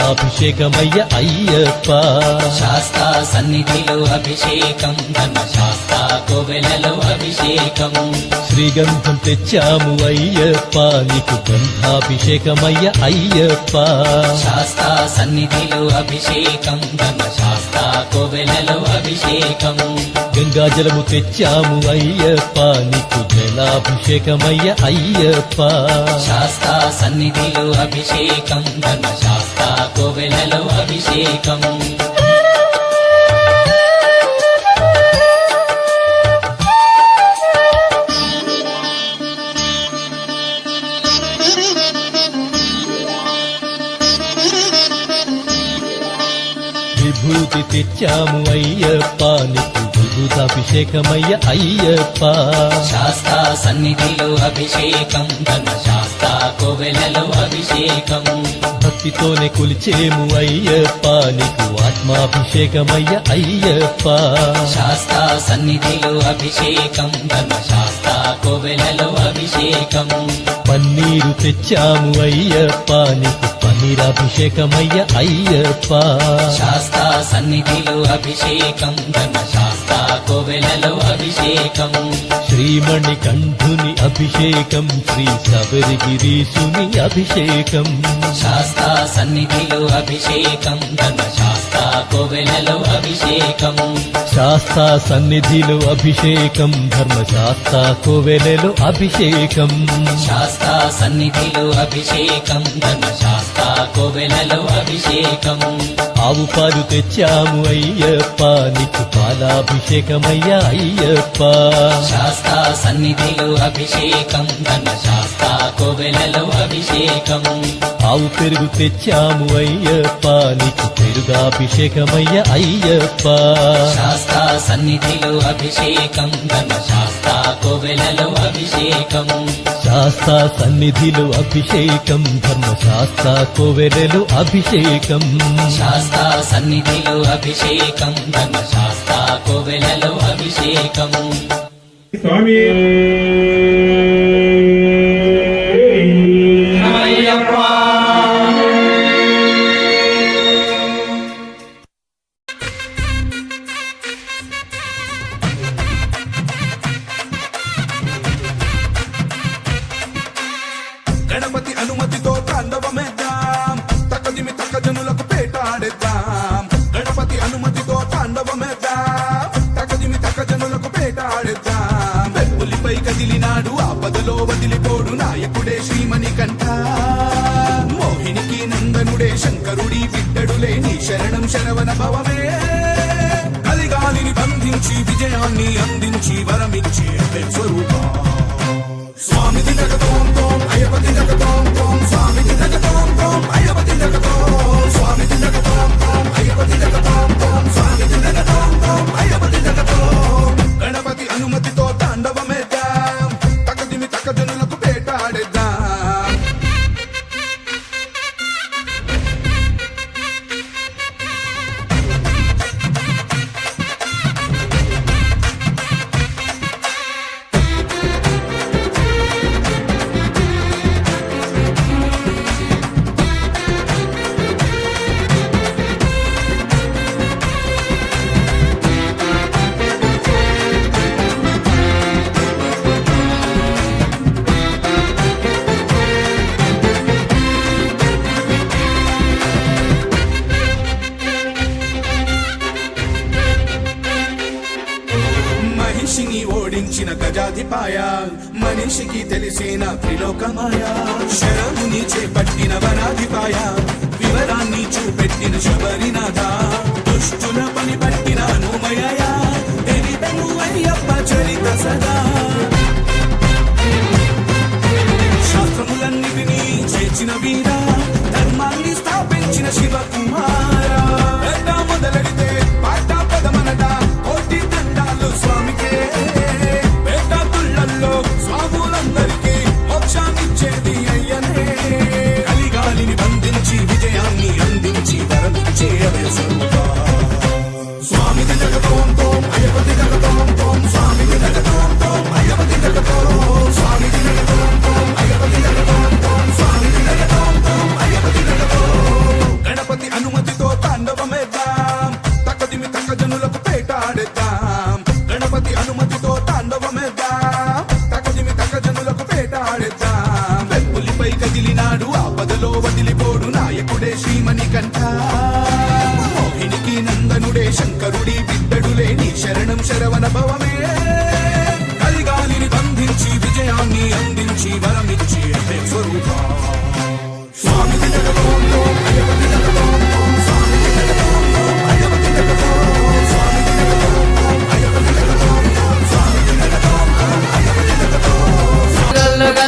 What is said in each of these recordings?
జలాభిషేకమయ్య అయ్యప్ప. శాస్తా సన్నిధిలో అభిషేకం, ధర్మశాస్త్ర కోవెలలో అభిషేకం. శ్రీగంధం తెచ్చాము అయ్యప్ప, నీకు గంధాభిషేకమయ్య అయ్యప్ప. శాస్తా సన్నిధిలో అభిషేకం, ధర్మశాస్త్ర కోవెలలో అభిషేకం. గంగాజలము తెచ్చాము అయ్యప్ప, నీకు జలాభిషేకమయ్య అయ్యప్ప. శాస్తా సన్నిధిలో అభిషేకం, ధర్మశాస్త్ర కోవెలలో అభిషేకం. విభూతి తెచ్చాము అయ్యప్ప, నీకు విభూతాభిషేకమయ్య అయ్యప్ప. శాస్తా సన్నిధిలో అభిషేకం, ధర్మశాస్త్ర కోవెలలో అభిషేకం. భక్తితోనే కొలిచేము అయ్యప్ప, నీకు ఆత్మాభిషేకమయ్య అయ్యప్ప. శాస్తా సన్నిధిలో అభిషేకం, ధర్మశాస్త్ర కోవెలలో అభిషేకం. పన్నీరు తెచ్చాము అయ్యప్ప, నీకు పన్నీరాభిషేకమయ్య అయ్యప్ప. శాస్తా సన్నిధిలో అభిషేకం, ధర్మశాస్త్ర కోవెలలో అభిషేకం. శ్రీమణి కంఠుని అభిషేకం, శ్రీ శబరిగిరీశుని అభిషేకం. శాస్తా సన్నిధిలో అభిషేకం, ధర్మశాస్త్ర కోవెలలో అభిషేకం. శాస్తా సన్నిధిలో అభిషేకం, ధర్మశాస్త్ర కోవెలలో అభిషేకం. శాస్తా సన్నిధిలో అభిషేకం, ధర్మశాస్త్ర కోవెలలో అభిషేకం. ఆవు పాలు తెచ్చాము అయ్యప్ప, నీకు పాలాభిషేకమయ్య అయ్యప్ప. శాస్తా సన్నిధిలో అభిషేకం, ధర్మశాస్త్ర కోవెలలో అభిషేకం. ఆవు పెరుగు తెచ్చాము అయ్యప్ప, నీకు పెరుగాభిషేకమయ్య అయ్యప్ప. శాస్తా సన్నిధిలో అభిషేకం, ధర్మశాస్త్ర కోవెలలో అభిషేకం. శాస్తా సన్నిధిలో అభిషేకం, ధర్మశాస్త్ర కోవెలలో అభిషేకం. శాస్తా సన్నిధిలో అభిషేకం, ధర్మశాస్త్ర కోవెలలో అభిషేకం. స్వామి గణపతి అనుమతితో తాండవమేద్దాం, తక్కదిమి తక్కజనులకు పేటాడేద్దాం. గణపతి అనుమతితో తాండవమేద్దాం, తక్కదిమి తక్కజనులకు పేటాడేద్దాం. వెల్పులిపై కదిలినాడు, ఆపదలో వదిలిపోడు నాయకుడే శ్రీమణి కంఠ. మోహినికి నందనుడే శంకరుడి బిడ్డడులే, నీ శరణం శరవణ భవమే. కలిగాలిని బంధించి విజయాన్ని అందించి వరమిచ్చి స్వరూపా. స్వామిది జగతోం తోం అయ్యపతి జగతోం తోం, స్వామిది జగతోం తోం అయ్యపతి జగతోం, స్వామిది జగతోం తోం అయ్యపతి జగతోం తోం, స్వామిది జగతోం తోం అయ్యపతి జగతోం. గణపతి అనుమతితో తాండవమేద్దాం, తక్కదిమి తక్కజనులకు పేటాడేద్దాం. మహిషిని ఓడించిన గజాధిపాయ, మనిషికి తెలిసిన త్రిలోకమాయ. శరముని చేపట్టిన వనాధిపాయ, వివరాన్ని చూపెట్టిన శబరినాథ. దుష్టుల పని పట్టిన అనుమయ, ఎరిపెను అయ్యప్ప చరిత సదా. శాస్త్రములన్నిటినీ చేర్చిన వీర, ధర్మాన్ని స్థాపించిన శివకుమార. మొదలెడితే పాట పదమనట, కోటి దండాలు స్వామికే. పేట తుళ్ళల్లో స్వాములందరికీ మోక్షాన్నిచ్చేది అయ్యనే. కలిగాలిని బంధించి విజయాన్ని అందించి వరమిచ్చే అభయ స్వరూప. స్వామిది జగతోం తోం అయ్యపతి జగతోం తోం, స్వామిది జగతోం తోం అయ్యపతి జగతోం, స్వామిది జగతోం తోం అయ్యపతి జగతోం తోం, స్వామిది జగతోం తోం అయ్యపతి జగతోం. గణపతి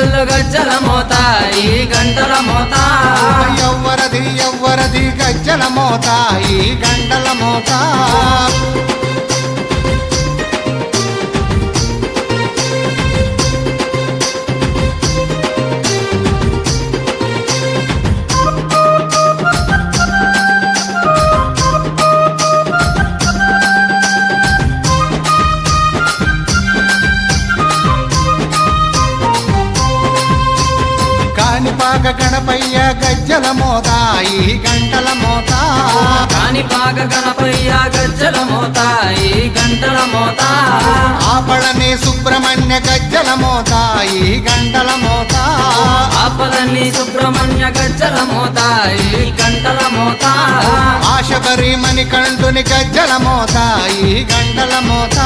గల్లు గజ్జల మోత ఈ గంటల మోత ఎవ్వరది గజ్జల మోత ఈ గంటల మోత కాణిపాక గణపయ్య గజ్జల మోత ఈ గంటల మోత కాణిపాక గణపయ్య గజ్జల మోత ఈ గంటల మోత ఆపళని సుబ్రహ్మణ్య గజ్జల మోత ఈ గంటల మోత ఆపదని సుబ్రహ్మణ్య గజ్జల మోత ఈ గంటల మోత ఆశబరి మణికంఠుని గజ్జల మోత ఈ గంటల మోత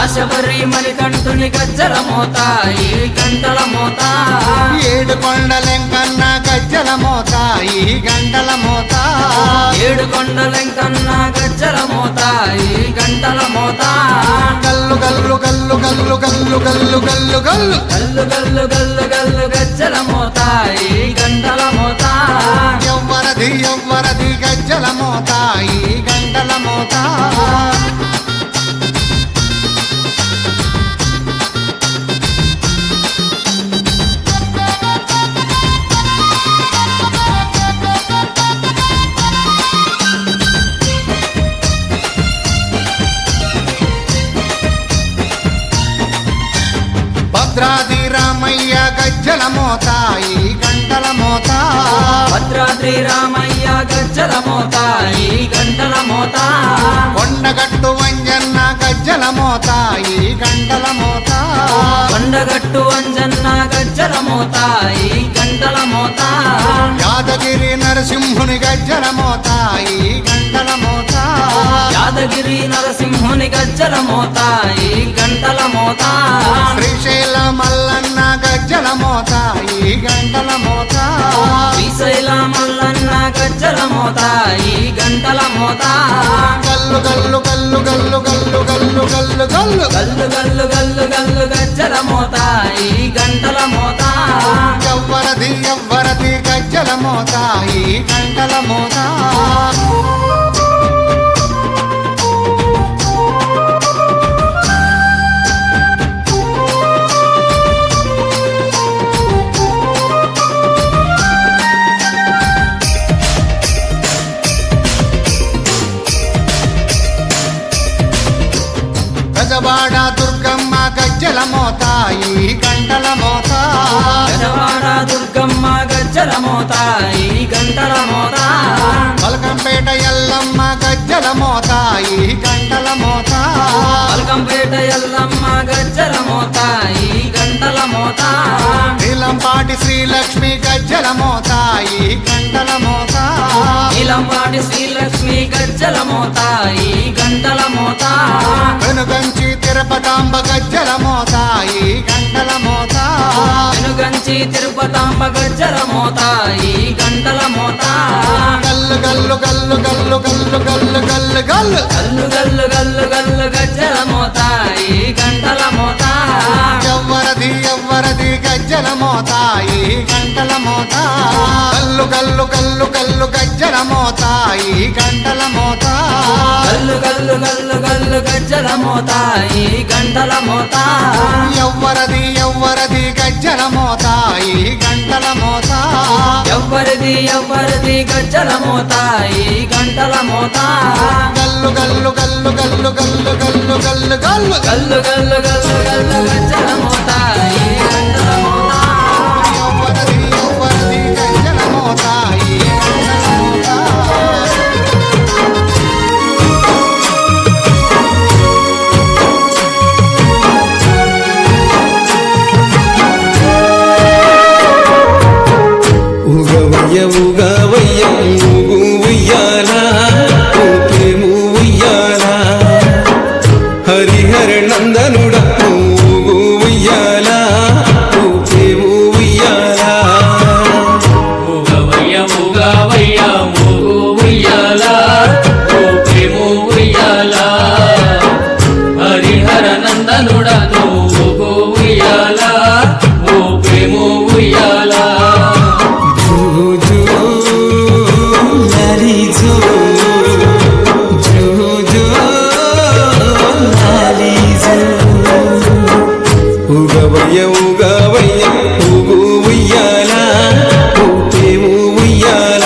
ఆశబరి మణికంఠుని గజ్జల మోత ఈ గంటల మోత ఏడు కొండలెంకన్న గజ్జల మోత ఈ గంటల మోత ఏడు కొండలెంకన్న గజ్జల మోత ఈ గంటల మోత గల్లు గల్లు గల్లు గల్లు గల్లు గల్లు గల్లు గల్లు గల్లు గల్లు గల్లు గల్లు గజ్జల మోత ఈ గంటల మోత ఎవ్వరది గజ్జల మోత ఈ గంటల మోత భద్రాది రామయ్య గజ్జల మోత ఈ గంటల మోత భద్రాద్రి రామయ్య గజ్జల మోత ఈ గంటల మోత కొండగట్టు వంజన్న గజ్జల మోత ఈ గంటల మోత కొండగట్టు అంజన్న గజ్జల మోత ఈ గంటల మోత యాదగిరి నరసింహుని గజ్జల మోత ఈ గంటల మోత యాదగిరి నరసింహుని గజ్జల మోత ఈ గంటల మోత శ్రీశైల మల్లన్న గజ్జల మోత ఈ గంటల మోత శ్రీశైల మల్లన్న గజ్జల మోత ఈ గంటల మోత గల్లు గల్లు గల్లు గల్లు గల్లు గల్లు గల్లు గల్లు గల్లు గల్లు గల్లు గల్లు గజ్జల మోత ఈ గంటల మోత ఎవ్వరది గజ్జల మోత ఈ గంటల మోత గజవాడ దుర్గమ్మ గజ్జల మోత ఈ గంటల మోత గజవాడ దుర్గమ్మ గజ్జల మోత ఈ గంటల మోత పలకంపేట ఎల్లమ్మ గజ్జల మోత ఈ గంటల మోత పలకంపేట ఎల్లమ్మ గజ్జల మోత ఈ గంటల మోత నీలంపాటి శ్రీలక్ష్మి గజ్జల మోత ఈ గంటల మోత నీలంపాటి శ్రీలక్ష్మి గజ్జల మోత ఈ గంటల మోత వెనుగంచి తిరుపతాంబ గజ్జల మోత ఈ గంటల మోత వెనుగంచి తిరుపతాంబ గజ్జల మోత ఈ గంటల మోత గల్లు గల్లు గల్లు గల్లు గల్లు గల్లు గల్లు గల్లు గల్లు గల్లు గల్లు గల్లు గజ్జల మోత ఈ గంటల మోత ఎవ్వరది గజ్జల మోత ఈ గంటల మోత గల్లు గల్లు గల్లు గల్లు గజ్జల మోత ఈ గంటల మోత గల్లు గల్లు గల్లు గల్లు గజ్జల మోత ఈ గంటల మోత ఎవ్వరది గజ్జల మోత ఈ గంటల మోత ఎవ్వరిది గజ్జల మోత ఈ గంటల మోత గల్లు గల్లు గల్లు గల్లు గల్లు గల్లు గల్లు గల్లు గల్లు గల్లు గల్లు గల్లు గజ్జల మోత ఈ గంటల మోత ఎవ్వరది గజ్జల మోత ఈ గంటల మోత ఉగవయ్య ఉగవయ్య ఊగు ఉయ్యాల ఊపేము ఉయ్యాల హరిహర నందనుడ ఊగు ఉగవయ్య ఊగు ఉయ్యాల ఊపేవు ఉయ్యాల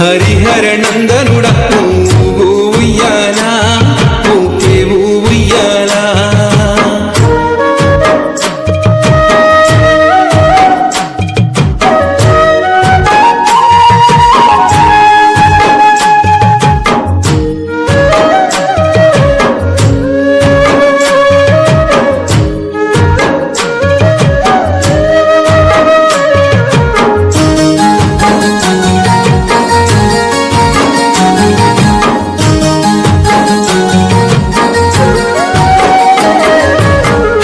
హరిహర నందనుడ ఊగు ఉయ్యాల ఊపేవు ఉయ్యాల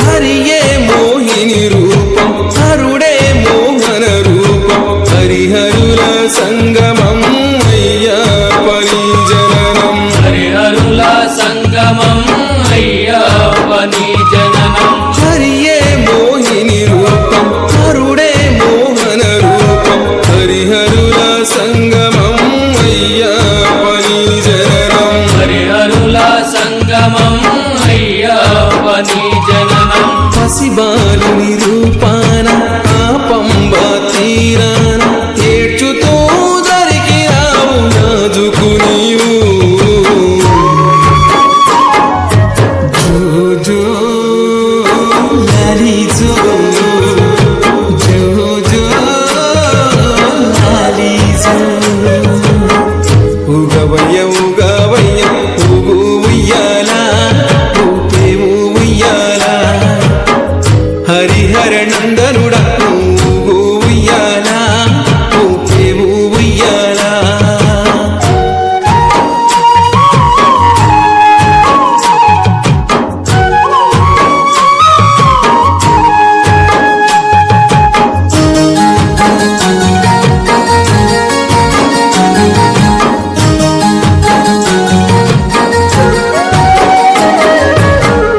హరియే మోహిని రూపం హరుడే మోహన రూపం హరిహరుల సంగమం అయ్యప్పని జననం హరిహరుల సంగమం అయ్యప్పని జననం హరియే మోహిని రూపం హరుడే మోహన రూపం హరిహరుల సంగమం అయ్యప్పని జననం హరిహరుల సంగమం అయ్యప్పని జననం పసిబాలుని రూపాన ఆ పంబా తీరాన ఏడ్చుతూ దరికిరావు నాజుకు నీవు జో జో లాలి జో జో జో లాలి జో ఉగవయ్య ఉగవయ్య ఊగు ఉయ్యాల ఊపేవు ఉయ్యాల హరిహర నందనుడ ఊగు ఉయ్యాల ఊపేవు ఉయ్యాల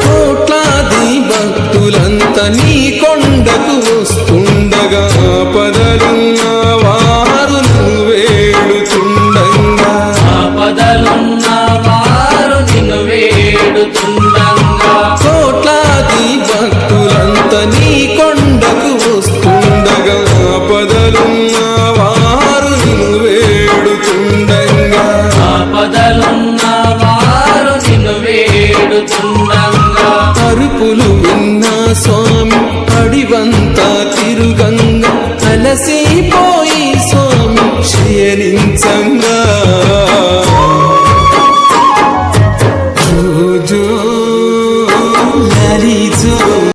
కోట్లాది భక్తులంతా నీ కొండకు వస్తుండగా ఆపదలున్న వారు నువ్వు వేడుతుండగా ఆపదలున్న వారు నిన్ను వేడుతుండగా కోట్లాది భక్తులంతా నీ కొండకు వస్తుండగా ఆపదలున్న వారు నిన్ను వేడుతుండగా ఆపదలున్న వారు నిన్ను వేడుతుండగా అరుపులు విన్నా స్వామి అడివంతా తిరుగంగా అలసిపో